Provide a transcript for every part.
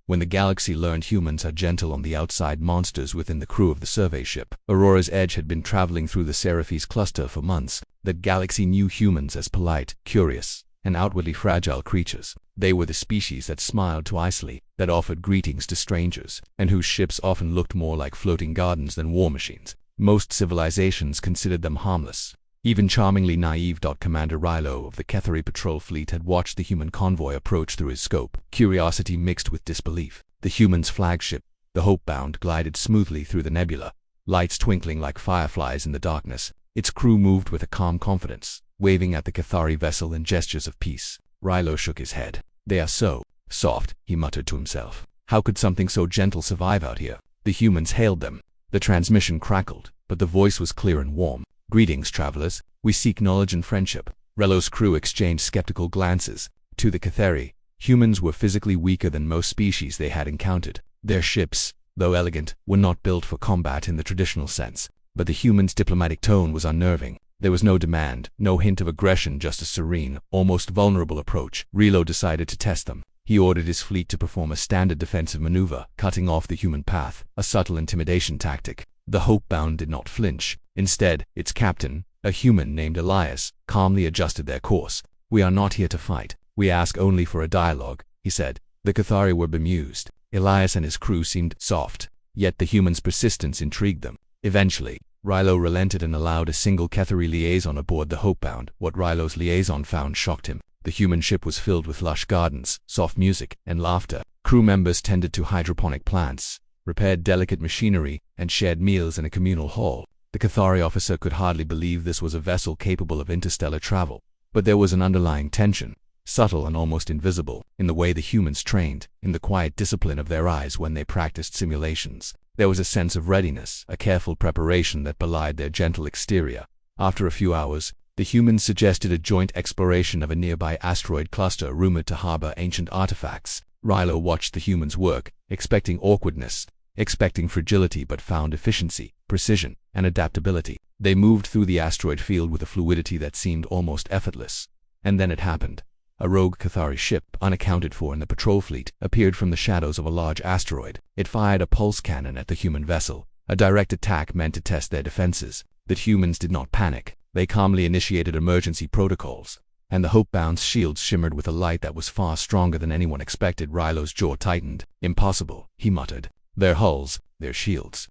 when the galaxy learned humans are gentle on the outside, monsters within the crew of the survey ship. Aurora's Edge had been traveling through the Seraphis cluster for months. That galaxy knew humans as polite, curious, and outwardly fragile creatures. They were the species that smiled twisely, that offered greetings to strangers, and whose ships often looked more like floating gardens than war machines. Most civilizations considered them harmless. Even charmingly naive. Commander Rilo of the Kethari patrol fleet had watched the human convoy approach through his scope, curiosity mixed with disbelief. The humans' flagship, the Hopebound, glided smoothly through the nebula, lights twinkling like fireflies in the darkness. Its crew moved with a calm confidence, waving at the Kethari vessel in gestures of peace. Rilo shook his head. "They are so soft," he muttered to himself. "How could something so gentle survive out here?" The humans hailed them. The transmission crackled, but the voice was clear and warm. "Greetings, travelers. We seek knowledge and friendship." Rilo's crew exchanged skeptical glances. To the Kethari, humans were physically weaker than most species they had encountered. Their ships, though elegant, were not built for combat in the traditional sense. But the humans' diplomatic tone was unnerving. There was no demand, no hint of aggression, just a serene, almost vulnerable approach. Rilo decided to test them. He ordered his fleet to perform a standard defensive maneuver, cutting off the human path, a subtle intimidation tactic. The Hopebound did not flinch. Instead, its captain, a human named Elias, calmly adjusted their course. "We are not here to fight. We ask only for a dialogue," he said. The Kethari were bemused. Elias and his crew seemed soft, yet the humans' persistence intrigued them. Eventually, Rilo relented and allowed a single Kethari liaison aboard the Hopebound. What Rilo's liaison found shocked him. The human ship was filled with lush gardens, soft music, and laughter. Crew members tended to hydroponic plants, repaired delicate machinery, and shared meals in a communal hall. The Kethari officer could hardly believe this was a vessel capable of interstellar travel. But there was an underlying tension, subtle and almost invisible, in the way the humans trained, in the quiet discipline of their eyes when they practiced simulations. There was a sense of readiness, a careful preparation that belied their gentle exterior. After a few hours, the humans suggested a joint exploration of a nearby asteroid cluster rumored to harbor ancient artifacts. Rilo watched the humans work, expecting awkwardness, expecting fragility, but found efficiency, precision, and adaptability. They moved through the asteroid field with a fluidity that seemed almost effortless. And then it happened. A rogue Kethari ship, unaccounted for in the patrol fleet, appeared from the shadows of a large asteroid. It fired a pulse cannon at the human vessel, a direct attack meant to test their defenses. The humans did not panic. They calmly initiated emergency protocols, and the Hopebound's shields shimmered with a light that was far stronger than anyone expected. Rilo's jaw tightened. "Impossible," he muttered. "Their hulls, their shields."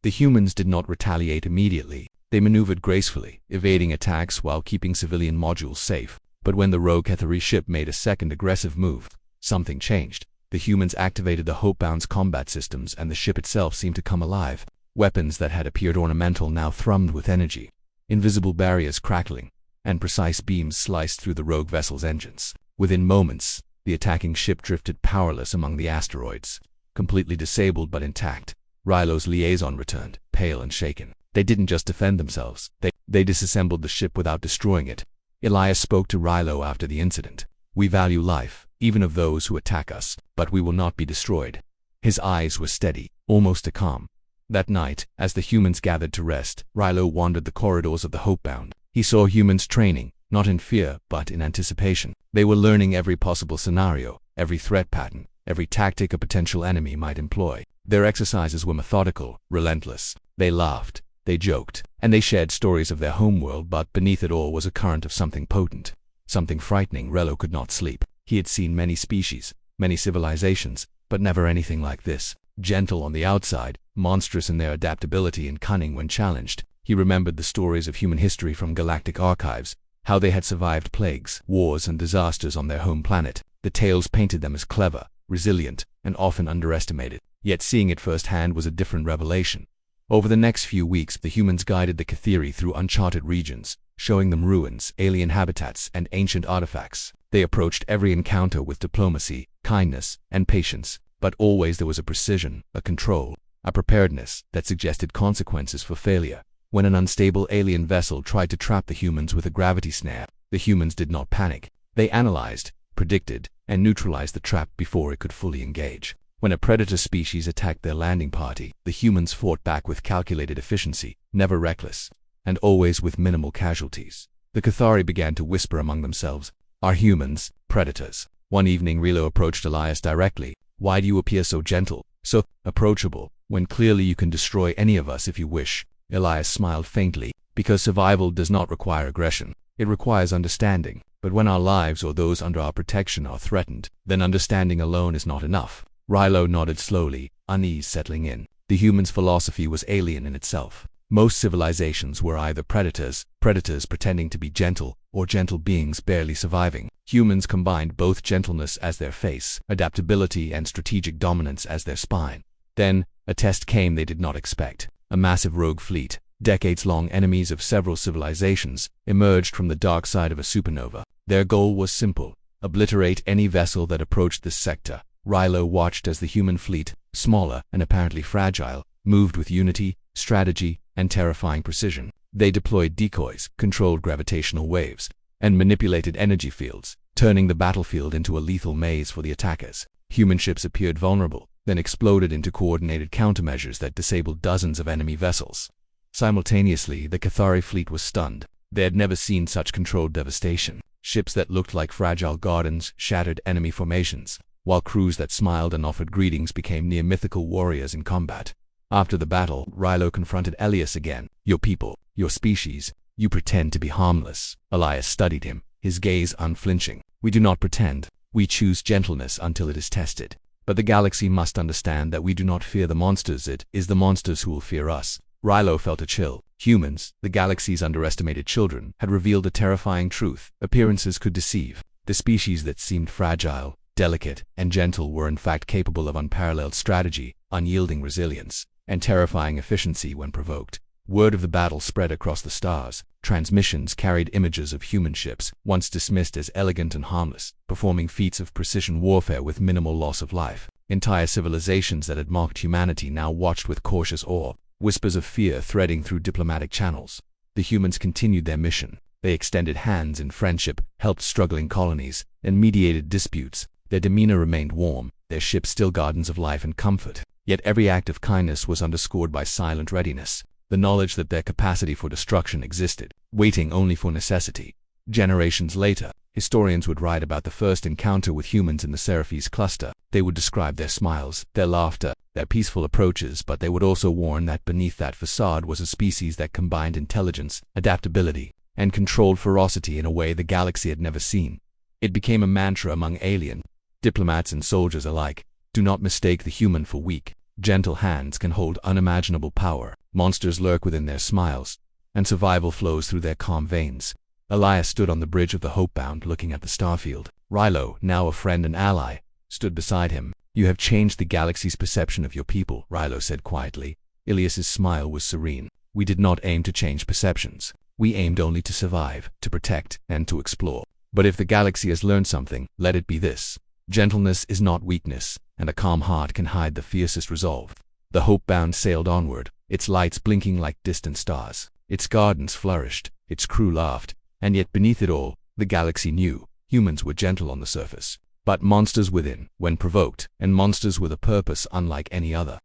The humans did not retaliate immediately. They maneuvered gracefully, evading attacks while keeping civilian modules safe. But when the rogue Kethari ship made a second aggressive move, something changed. The humans activated the Hopebound's combat systems, and the ship itself seemed to come alive. Weapons that had appeared ornamental now thrummed with energy. Invisible barriers crackling, and precise beams sliced through the rogue vessel's engines. Within moments, the attacking ship drifted powerless among the asteroids, completely disabled but intact. Rilo's liaison returned, pale and shaken. They didn't just defend themselves. They disassembled the ship without destroying it. Elias spoke to Rilo after the incident. "We value life, even of those who attack us, but we will not be destroyed." His eyes were steady, almost a calm. That night, as the humans gathered to rest, Rilo wandered the corridors of the Hopebound. He saw humans training, not in fear, but in anticipation. They were learning every possible scenario, every threat pattern, every tactic a potential enemy might employ. Their exercises were methodical, relentless. They laughed, they joked, and they shared stories of their homeworld, but beneath it all was a current of something potent, something frightening. Rilo could not sleep. He had seen many species, many civilizations, but never anything like this. Gentle on the outside, monstrous in their adaptability and cunning when challenged. He remembered the stories of human history from galactic archives, how they had survived plagues, wars, and disasters on their home planet. The tales painted them as clever, resilient, and often underestimated. Yet seeing it firsthand was a different revelation. Over the next few weeks, the humans guided the Kethari through uncharted regions, showing them ruins, alien habitats, and ancient artifacts. They approached every encounter with diplomacy, kindness, and patience. But always there was a precision, a control, a preparedness that suggested consequences for failure. When an unstable alien vessel tried to trap the humans with a gravity snare, the humans did not panic. They analyzed, predicted, and neutralized the trap before it could fully engage. When a predator species attacked their landing party, the humans fought back with calculated efficiency, never reckless, and always with minimal casualties. The Kethari began to whisper among themselves, "Are humans predators?" One evening Rilo approached Elias directly. Why do you appear so gentle, so approachable, when clearly you can destroy any of us if you wish? Elias smiled faintly. Because survival does not require aggression. It requires understanding. But when our lives or those under our protection are threatened, then understanding alone is not enough. Rilo nodded slowly, unease settling in. The human's philosophy was alien in itself. Most civilizations were either predators pretending to be gentle, or gentle beings barely surviving. Humans combined both gentleness as their face, adaptability and strategic dominance as their spine. Then, a test came they did not expect. A massive rogue fleet, decades-long enemies of several civilizations, emerged from the dark side of a supernova. Their goal was simple: obliterate any vessel that approached this sector. Rilo watched as the human fleet, smaller and apparently fragile, moved with unity, strategy, and terrifying precision. They deployed decoys, controlled gravitational waves, and manipulated energy fields, turning the battlefield into a lethal maze for the attackers. Human ships appeared vulnerable, then exploded into coordinated countermeasures that disabled dozens of enemy vessels. Simultaneously, the Cathari fleet was stunned. They had never seen such controlled devastation. Ships that looked like fragile gardens shattered enemy formations, while crews that smiled and offered greetings became near mythical warriors in combat. After the battle, Rilo confronted Elias again. Your people, your species, you pretend to be harmless. Elias studied him, his gaze unflinching. We do not pretend. We choose gentleness until it is tested. But the galaxy must understand that we do not fear the monsters. It is the monsters who will fear us. Rilo felt a chill. Humans, the galaxy's underestimated children, had revealed a terrifying truth. Appearances could deceive. The species that seemed fragile, delicate, and gentle were in fact capable of unparalleled strategy, unyielding resilience, and terrifying efficiency when provoked. Word of the battle spread across the stars. Transmissions carried images of human ships, once dismissed as elegant and harmless, performing feats of precision warfare with minimal loss of life. Entire civilizations that had mocked humanity now watched with cautious awe, whispers of fear threading through diplomatic channels. The humans continued their mission. They extended hands in friendship, helped struggling colonies, and mediated disputes. Their demeanor remained warm, their ships still gardens of life and comfort. Yet every act of kindness was underscored by silent readiness, the knowledge that their capacity for destruction existed, waiting only for necessity. Generations later, historians would write about the first encounter with humans in the Seraphes cluster. They would describe their smiles, their laughter, their peaceful approaches, but they would also warn that beneath that facade was a species that combined intelligence, adaptability, and controlled ferocity in a way the galaxy had never seen. It became a mantra among alien diplomats and soldiers alike. Do not mistake the human for weak. Gentle hands can hold unimaginable power. Monsters lurk within their smiles, and survival flows through their calm veins. Elias stood on the bridge of the Hopebound looking at the starfield. Rilo, now a friend and ally, stood beside him. You have changed the galaxy's perception of your people, Rilo said quietly. Ilias's smile was serene. We did not aim to change perceptions. We aimed only to survive, to protect, and to explore. But if the galaxy has learned something, let it be this. Gentleness is not weakness, and a calm heart can hide the fiercest resolve. The Hopebound sailed onward, its lights blinking like distant stars. Its gardens flourished, its crew laughed, and yet beneath it all, the galaxy knew. Humans were gentle on the surface, but monsters within, when provoked, and monsters with a purpose unlike any other.